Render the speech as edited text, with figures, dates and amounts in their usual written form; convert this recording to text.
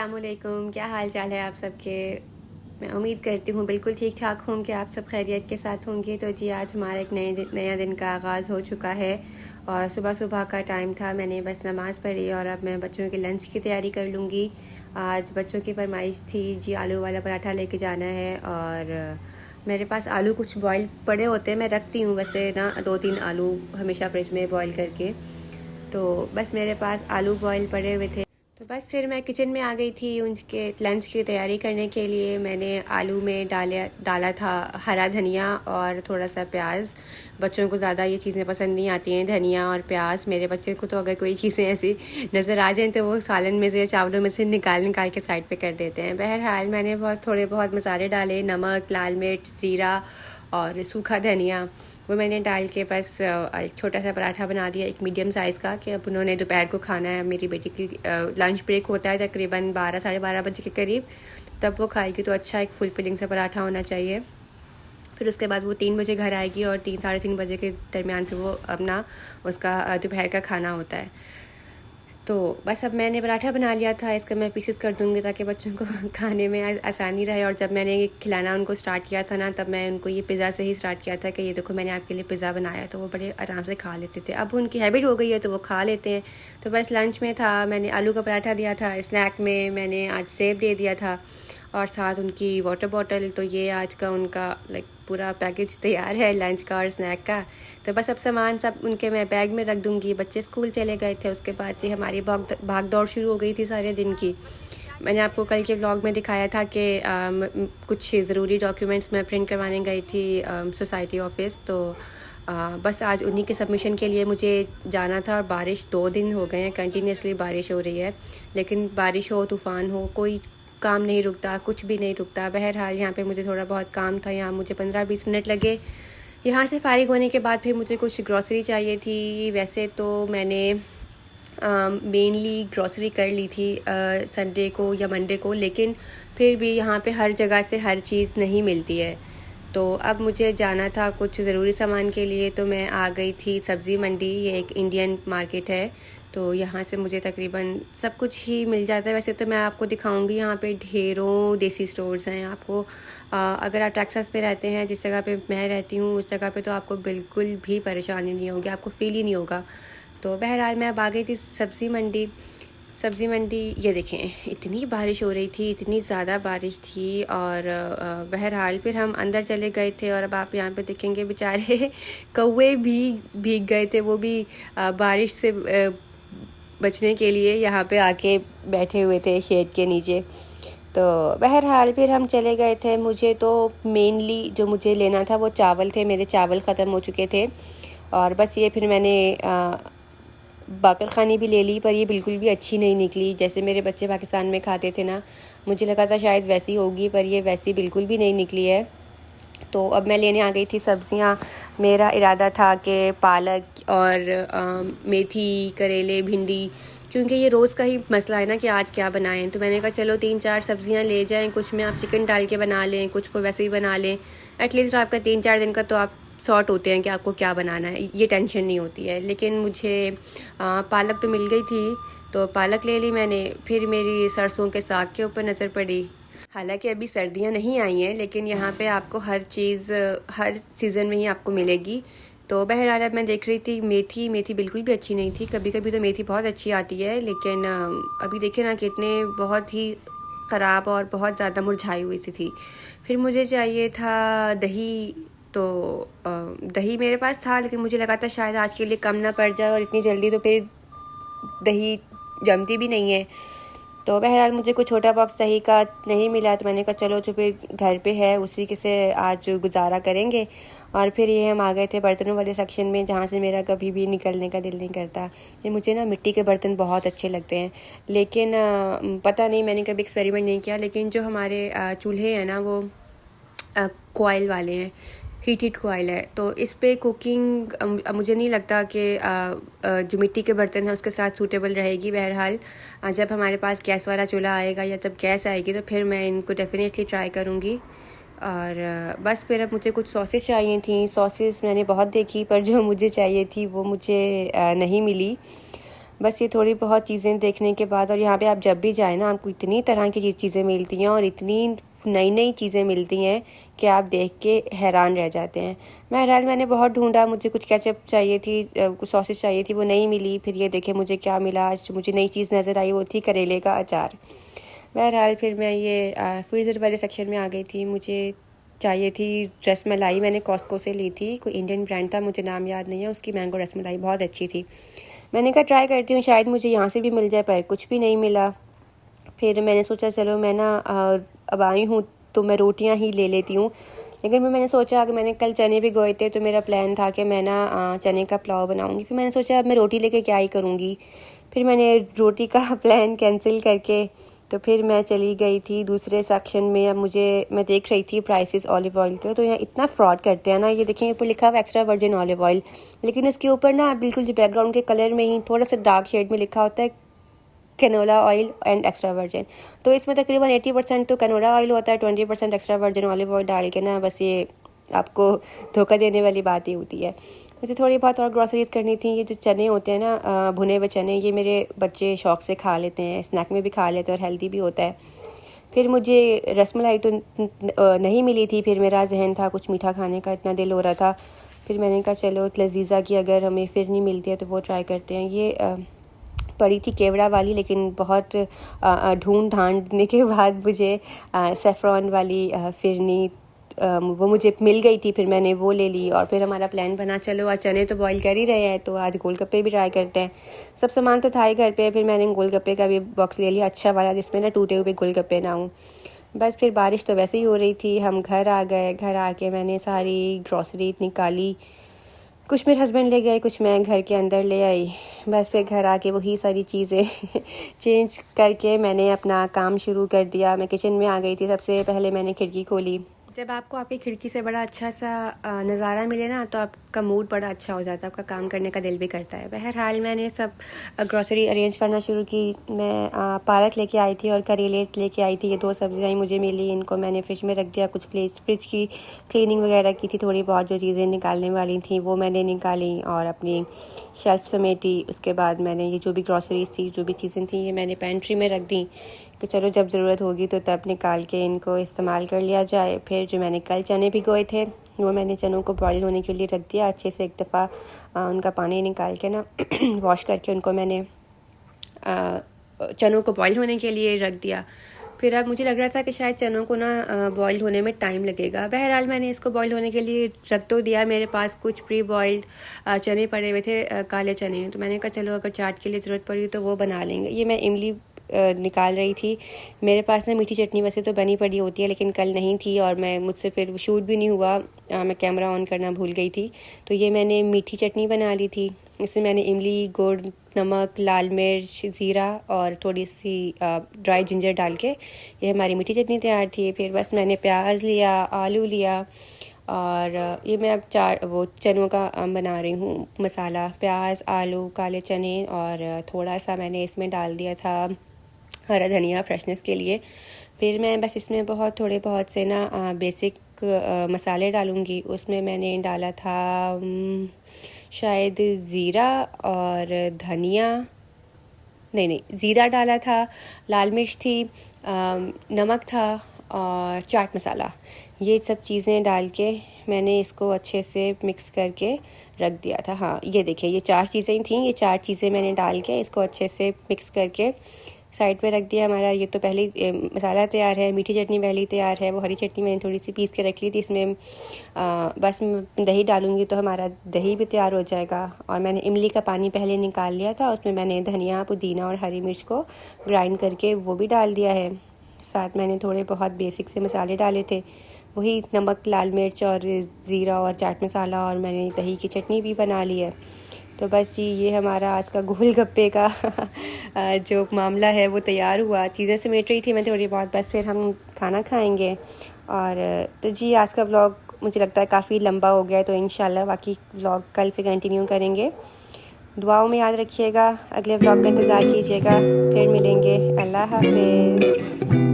अस्सलामुअलैकुम। क्या हाल चाल है आप सबके। मैं उम्मीद करती हूँ बिल्कुल ठीक ठाक होंगे, आप सब खैरियत के साथ होंगे। तो जी आज हमारा एक नया दिन का आगाज़ हो चुका है और सुबह सुबह का टाइम था। मैंने बस नमाज़ पढ़ी और अब मैं बच्चों के लंच की तैयारी कर लूँगी। आज बच्चों की फरमाइश थी जी आलू वाला पराठा लेके जाना है और मेरे पास आलू कुछ बॉईल पड़े होते हैं, मैं रखती हूँ वैसे ना 2-3 आलू हमेशा फ्रिज में बॉईल करके। तो बस मेरे पास आलू बॉईल पड़े हुए थे, तो बस फिर मैं किचन में आ गई थी उनके लंच की तैयारी करने के लिए। मैंने आलू में डाला था हरा धनिया और थोड़ा सा प्याज। बच्चों को ज़्यादा ये चीज़ें पसंद नहीं आती हैं, धनिया और प्याज। मेरे बच्चे को तो अगर कोई चीज़ें ऐसी नज़र आ जाएँ तो वो सालन में से चावलों में से निकाल के साइड पे कर देते हैं। बहरहाल मैंने थोड़े बहुत मसाले डाले, नमक, लाल मिर्च, ज़ीरा और सूखा धनिया, वो मैंने डाल के बस एक छोटा सा पराठा बना दिया, एक मीडियम साइज़ का, कि अब उन्होंने दोपहर को खाना है। मेरी बेटी की लंच ब्रेक होता है तकरीबन 12 साढ़े 12 बजे के करीब, तब वो खाएगी। तो अच्छा एक फुलफिलिंग सा पराठा होना चाहिए। फिर उसके बाद वो 3 बजे घर आएगी और 3 साढ़े 3 बजे के दरमियान फिर वो अपना उसका दोपहर का खाना होता है। तो बस अब मैंने पराठा बना लिया था, इसका मैं पीसेस कर दूँगी ताकि बच्चों को खाने में आसानी रहे। और जब मैंने खिलाना उनको स्टार्ट किया था ना, तब मैं उनको ये पिज़्ज़ा से ही स्टार्ट किया था कि ये देखो मैंने आपके लिए पिज़्ज़ा बनाया, तो वो बड़े आराम से खा लेते थे। अब उनकी हैबिट हो गई है तो वो खा लेते हैं। तो बस लंच में था, मैंने आलू का पराठा दिया था, स्नैक में मैंने आज सेब दे दिया था और साथ उनकी वाटर बॉटल। तो ये आज का उनका पूरा पैकेज तैयार है लंच का और स्नैक का। तो बस अब सामान सब उनके मैं बैग में रख दूँगी। बच्चे स्कूल चले गए थे, उसके बाद जी हमारी भाग दौड़ शुरू हो गई थी सारे दिन की। मैंने आपको कल के व्लॉग में दिखाया था कि कुछ ज़रूरी डॉक्यूमेंट्स मैं प्रिंट करवाने गई थी सोसाइटी ऑफिस। तो बस आज उन्हीं के सबमिशन के लिए मुझे जाना था। और बारिश 2 दिन हो गए हैं, कंटिन्यूसली बारिश हो रही है। लेकिन बारिश हो, तूफ़ान हो, कोई काम नहीं रुकता, कुछ भी नहीं रुकता। बहरहाल यहाँ पे मुझे थोड़ा बहुत काम था, यहाँ मुझे 15-20 मिनट लगे। यहाँ से फ़ारिग होने के बाद फिर मुझे कुछ ग्रॉसरी चाहिए थी। वैसे तो मैंने मेनली ग्रॉसरी कर ली थी संडे को या मंडे को, लेकिन फिर भी यहाँ पे हर जगह से हर चीज़ नहीं मिलती है। तो अब मुझे जाना था कुछ ज़रूरी सामान के लिए, तो मैं आ गई थी सब्ज़ी मंडी। ये एक इंडियन मार्केट है, तो यहाँ से मुझे तकरीबन सब कुछ ही मिल जाता है। वैसे तो मैं आपको दिखाऊंगी, यहाँ पे ढेरों देसी स्टोर्स हैं। आपको अगर आप टेक्सास में रहते हैं, जिस जगह पे मैं रहती हूँ, उस जगह पे तो आपको बिल्कुल भी परेशानी नहीं होगी, आपको फ़ील ही नहीं होगा। तो बहरहाल मैं अब आ गई थी सब्ज़ी मंडी। ये देखें, इतनी बारिश हो रही थी, इतनी ज़्यादा बारिश थी। और बहरहाल फिर हम अंदर चले गए थे और अब आप यहाँ पे देखेंगे बेचारे कौवे भी भीग गए थे, वो भी बारिश से बचने के लिए यहाँ पे आके बैठे हुए थे शेड के नीचे। तो बहरहाल फिर हम चले गए थे। मुझे तो मेनली जो मुझे लेना था वो चावल थे, मेरे चावल ख़त्म हो चुके थे। और बस ये फिर मैंने बाकर ख़ानी भी ले ली, पर ये बिल्कुल भी अच्छी नहीं निकली। जैसे मेरे बच्चे पाकिस्तान में खाते थे ना, मुझे लगा था शायद वैसी होगी, पर ये वैसी बिल्कुल भी नहीं निकली है। तो अब मैं लेने आ गई थी सब्ज़ियाँ। मेरा इरादा था कि पालक और मेथी, करेले, भिंडी, क्योंकि ये रोज़ का ही मसला है ना कि आज क्या बनाएं। तो मैंने कहा चलो 3-4 सब्ज़ियाँ ले जाएं, कुछ में आप चिकन डाल के बना लें, कुछ को वैसे ही बना लें। एटलीस्ट आपका 3-4 दिन का तो आप सॉर्ट होते हैं कि आपको क्या बनाना है, ये टेंशन नहीं होती है। लेकिन मुझे पालक तो मिल गई थी, तो पालक ले ली मैंने। फिर मेरी सरसों के साग के ऊपर नज़र पड़ी। हालांकि अभी सर्दियां नहीं आई हैं, लेकिन यहाँ पे आपको हर चीज़ हर सीज़न में ही आपको मिलेगी। तो बहरहाल अब मैं देख रही थी मेथी बिल्कुल भी अच्छी नहीं थी। कभी कभी तो मेथी बहुत अच्छी आती है, लेकिन अभी देखिए ना कितने बहुत ही ख़राब और बहुत ज़्यादा मुरझाई हुई सी थी। फिर मुझे चाहिए था दही। तो दही मेरे पास था, लेकिन मुझे लगा था शायद आज के लिए कम ना पड़ जाए, और इतनी जल्दी तो फिर दही जमती भी नहीं है। तो बहरहाल मुझे कोई छोटा बॉक्स दही का नहीं मिला, तो मैंने कहा चलो जो फिर घर पे है उसी के से आज गुजारा करेंगे। और फिर ये हम आ गए थे बर्तनों वाले सेक्शन में, जहाँ से मेरा कभी भी निकलने का दिल नहीं करता। ये मुझे ना मिट्टी के बर्तन बहुत अच्छे लगते हैं, लेकिन पता नहीं, मैंने कभी एक्सपेरिमेंट नहीं किया। लेकिन जो हमारे चूल्हे हैं ना, वो कोयल वाले हैं, हीटेड कोयल है। तो इस पे कुकिंग मुझे नहीं लगता कि जो मिट्टी के बर्तन है उसके साथ सूटेबल रहेगी। बहरहाल जब हमारे पास गैस वाला चूल्हा आएगा या जब गैस आएगी, तो फिर मैं इनको डेफिनेटली ट्राई करूँगी। और बस फिर अब मुझे कुछ सॉसेस चाहिए थी। सॉसेस मैंने बहुत देखी, पर जो मुझे चाहिए थी वो मुझे नहीं मिली। बस ये थोड़ी बहुत चीज़ें देखने के बाद, और यहाँ पे आप जब भी जाए ना, आपको इतनी तरह की चीज़ें मिलती हैं और इतनी नई नई चीज़ें मिलती हैं कि आप देख के हैरान रह जाते हैं। बहरहाल मैंने बहुत ढूंढा, मुझे कुछ केचप चाहिए थी, कुछ सॉसेज चाहिए थी, वो नहीं मिली। फिर ये देखे मुझे क्या मिला, आज मुझे नई चीज़ नज़र आई, वो थी करेले का अचार। बहरहाल फिर मैं ये फ्रीज़र वाले सेक्शन में आ गई थी। मुझे चाहिए थी रसमलाई, मैंने कॉस्को से ली थी, कोई इंडियन ब्रांड था, मुझे नाम याद नहीं है उसकी। मैंगो रसमलाई बहुत अच्छी थी। मैंने कहा ट्राई करती हूँ, शायद मुझे यहाँ से भी मिल जाए, पर कुछ भी नहीं मिला। फिर मैंने सोचा चलो मैं ना अब आई हूँ तो मैं रोटियाँ ही ले लेती हूँ। लेकिन मैंने सोचा कि मैंने कल चने भिगोए थे, तो मेरा प्लान था कि मैं ना चने का पुलाव बनाऊँगी। फिर मैंने सोचा अब मैं रोटी लेके क्या ही करूँगी। फिर मैंने रोटी का प्लान कैंसिल करके तो फिर मैं चली गई थी दूसरे सेक्शन में। अब मैं देख रही थी प्राइसेस ऑलिव ऑयल के, तो यहाँ इतना फ्रॉड करते हैं ना। ये देखें ऊपर लिखा हुआ एक्स्ट्रा वर्जिन ऑलिव ऑयल, लेकिन उसके ऊपर ना बिल्कुल जो बैकग्राउंड के कलर में ही थोड़ा सा डार्क शेड में लिखा होता है canola oil and extra virgin. तो इसमें तकरीबन 80% तो कैनोला ऑयल होता है, 20% एक्स्ट्रा वर्जिन ऑलिव ऑयल डाल के ना बस ये आपको धोखा देने वाली बात ही होती है। मुझे थोड़ी बहुत और ग्रॉसरीज करनी थी। ये जो चने होते हैं ना भुने हुए चने, ये मेरे बच्चे शौक़ से खा लेते हैं, स्नैक में भी खा लेते हैं और हेल्दी भी होता है। फिर मुझे रसमलाई तो नहीं मिली थी। फिर मेरा जहन था कुछ मीठा खाने का, इतना दिल हो रहा था। फिर मैंने कहा चलो लजीज़ा की अगर हमें फिर नहीं मिलती है तो वो ट्राई करते हैं। ये पड़ी थी केवड़ा वाली, लेकिन बहुत ढूंढ ढांढने के बाद मुझे सेफ्रॉन वाली फिरनी वो मुझे मिल गई थी। फिर मैंने वो ले ली और फिर हमारा प्लान बना चलो आज चने तो बॉईल कर ही रहे हैं तो आज गोलगप्पे भी ट्राई करते हैं। सब सामान तो था ही घर पे। फिर मैंने गोलगप्पे का भी बॉक्स ले लिया, अच्छा वाला, जिसमें ना टूटे हुए गोलगप्पे ना हों। बस फिर बारिश तो वैसे ही हो रही थी, हम घर आ गए। घर आके मैंने सारी ग्रॉसरी निकाली, कुछ मेरे हस्बैंड ले गए, कुछ मैं घर के अंदर ले आई। बस फिर घर आके वही सारी चीज़ें चेंज करके मैंने अपना काम शुरू कर दिया। मैं किचन में आ गई थी। सबसे पहले मैंने खिड़की खोली। जब आपको आपकी खिड़की से बड़ा अच्छा सा नज़ारा मिले ना तो आपका मूड बड़ा अच्छा हो जाता है, आपका काम करने का दिल भी करता है। बहरहाल मैंने सब ग्रॉसरी अरेंज करना शुरू की। मैं पालक लेके आई थी और करेले लेके आई थी। ये 2 सब्जियाँ मुझे मिली, इनको मैंने फ्रिज में रख दिया। कुछ फ्रिज की क्लीनिंग वगैरह की थी, थोड़ी बहुत जो चीज़ें निकालने वाली थी वो मैंने निकाली और अपनी शेल्फ समेटी। उसके बाद मैंने ये जो भी ग्रॉसरीज थी, जो भी चीज़ें थी, ये मैंने पेंट्री में रख दी कि चलो जब ज़रूरत होगी तो तब निकाल के इनको इस्तेमाल कर लिया जाए। फिर जो मैंने कल चने भिगोए थे वो मैंने चनों को बॉईल होने के लिए रख दिया। अच्छे से एक दफ़ा उनका पानी निकाल के ना वॉश करके उनको मैंने चनों को बॉईल होने के लिए रख दिया। फिर अब मुझे लग रहा था कि शायद चनों को ना बॉईल होने में टाइम लगेगा। बहरहाल मैंने इसको बॉईल होने के लिए रख तो दिया। मेरे पास कुछ प्री बॉइल्ड चने पड़े हुए थे, काले चने, तो मैंने कहा चलो अगर चाट के लिए ज़रूरत पड़ी तो वो बना लेंगे। ये मैं इमली निकाल रही थी। मेरे पास ना मीठी चटनी वैसे तो बनी पड़ी होती है, लेकिन कल नहीं थी और मुझसे फिर शूट भी नहीं हुआ, मैं कैमरा ऑन करना भूल गई थी। तो ये मैंने मीठी चटनी बना ली थी। इसमें मैंने इमली, गुड़, नमक, लाल मिर्च, ज़ीरा और थोड़ी सी ड्राई जिंजर डाल के ये हमारी मीठी चटनी तैयार थी। फिर बस मैंने प्याज लिया, आलू लिया और ये मैं अब वो चनों का बना रही हूँ मसाला। प्याज, आलू, काले चने और थोड़ा सा मैंने इसमें डाल दिया था हरा धनिया फ्रेशनेस के लिए। फिर मैं बस इसमें थोड़े बहुत से ना बेसिक मसाले डालूँगी। उसमें मैंने डाला था शायद ज़ीरा और धनिया, नहीं ज़ीरा डाला था, लाल मिर्च थी, नमक था और चाट मसाला। ये सब चीज़ें डाल के मैंने इसको अच्छे से मिक्स करके रख दिया था। हाँ ये देखिए, ये 4 चीज़ें थीं। ये 4 चीज़ें मैंने डाल के इसको अच्छे से मिक्स करके साइड पे रख दिया। हमारा ये तो पहले मसाला तैयार है। मीठी चटनी पहले तैयार है। वो हरी चटनी मैंने थोड़ी सी पीस के रख ली थी। इसमें बस दही डालूँगी तो हमारा दही भी तैयार हो जाएगा। और मैंने इमली का पानी पहले निकाल लिया था, उसमें मैंने धनिया, पुदीना और हरी मिर्च को ग्राइंड करके वो भी डाल दिया है। साथ मैंने थोड़े बहुत बेसिक से मसाले डाले थे, वही नमक, लाल मिर्च और ज़ीरा और चाट मसाला, और मैंने दही की चटनी भी बना ली है। तो बस जी ये हमारा आज का गोलगप्पे का जो मामला है वो तैयार हुआ। चीज़ें समेट रही थी मैं थोड़ी बहुत, बस फिर हम खाना खाएंगे। और तो जी आज का व्लॉग मुझे लगता है काफ़ी लंबा हो गया है, तो इंशाल्लाह बाकी व्लॉग कल से कंटिन्यू करेंगे। दुआओं में याद रखिएगा, अगले व्लॉग का इंतज़ार कीजिएगा। फिर मिलेंगे। अल्लाह हाफ़िज़।